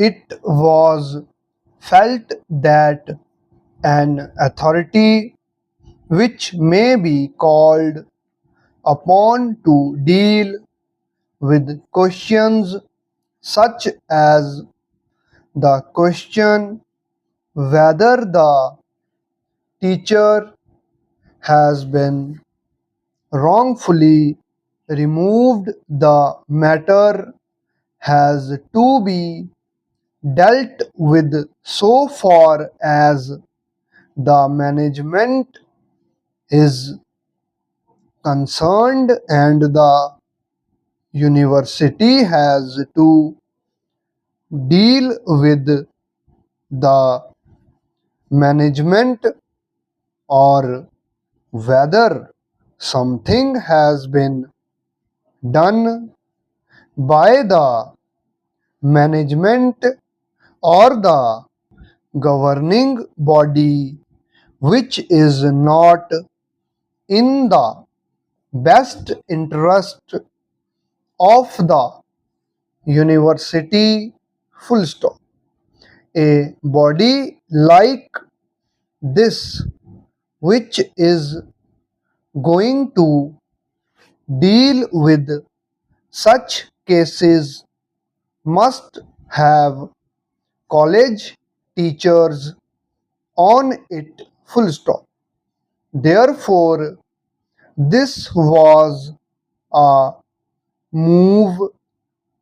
It was felt that an authority which may be called upon to deal with questions such as the question whether the teacher has been wrongfully removed, the matter has to be dealt with so far as the management is concerned, and the university has to deal with the management, or whether something has been done by the management or the governing body which is not in the best interest of the university, full stop. A body like this, which is going to deal with such cases, must have college teachers on it, full stop. Therefore, this was a move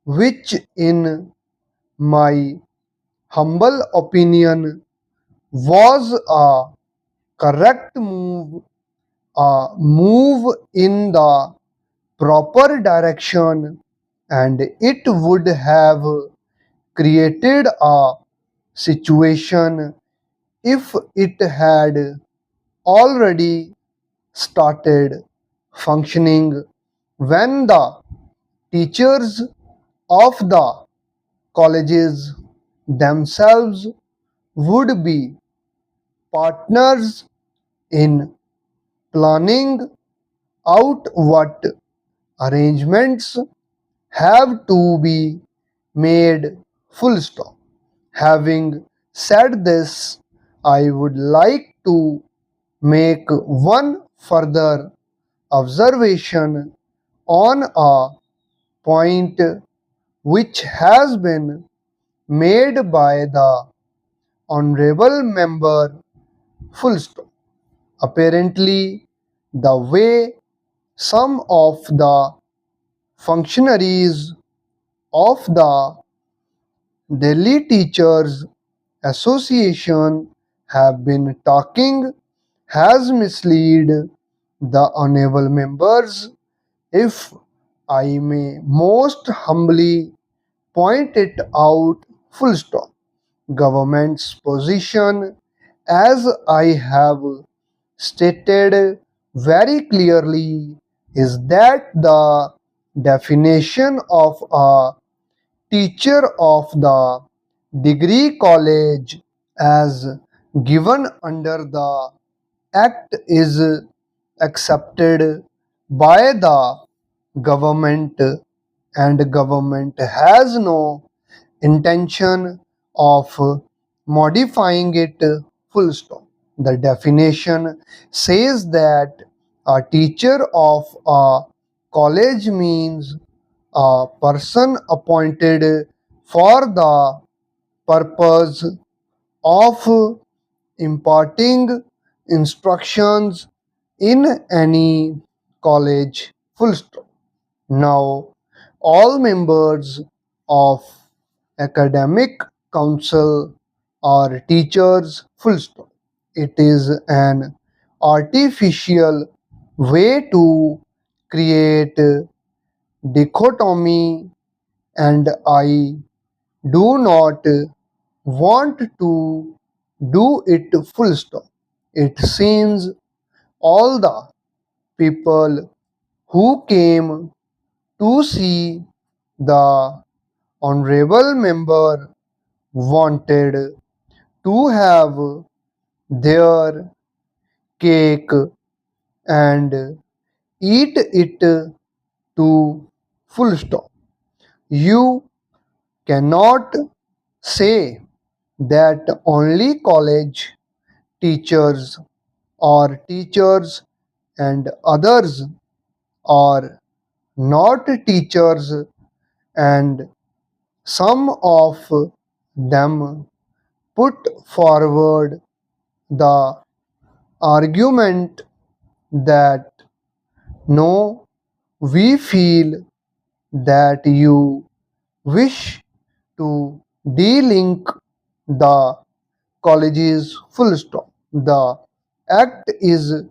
which, in my humble opinion, was a correct move, a move in the proper direction, and it would have created a situation if it had already started functioning, when the teachers of the colleges themselves would be partners in planning out what arrangements have to be made, full stop. Having said this, I would like to make one further observation on a point which has been made by the honorable member, full stop. Apparently, the way some of the functionaries of the Delhi Teachers Association have been talking has misled the honorable members. If I may most humbly point it out, full stop. Government's position, as I have stated very clearly, is that the definition of a teacher of the degree college as given under the act is accepted by the government, and government has no intention of modifying it, full stop. The definition says that a teacher of a college means a person appointed for the purpose of imparting instructions in any college, full stop. Now, all members of academic council are teachers, full stop. It is an artificial way to create dichotomy, and I do not want to do it, full stop. It seems all the people who came to see the honorable member wanted to have their cake and eat it to, full stop. You cannot say that only college teachers or teachers and others are not teachers, and some of them put forward the argument that no, we feel that you wish to delink the colleges full stop. The act is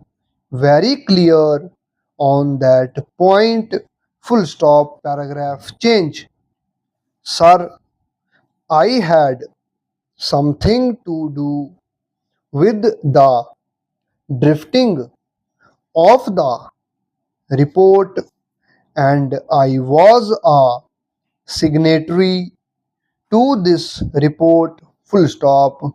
very clear on that point, full stop, paragraph change. Sir, I had something to do with the drifting of the report, and I was a signatory to this report, full stop.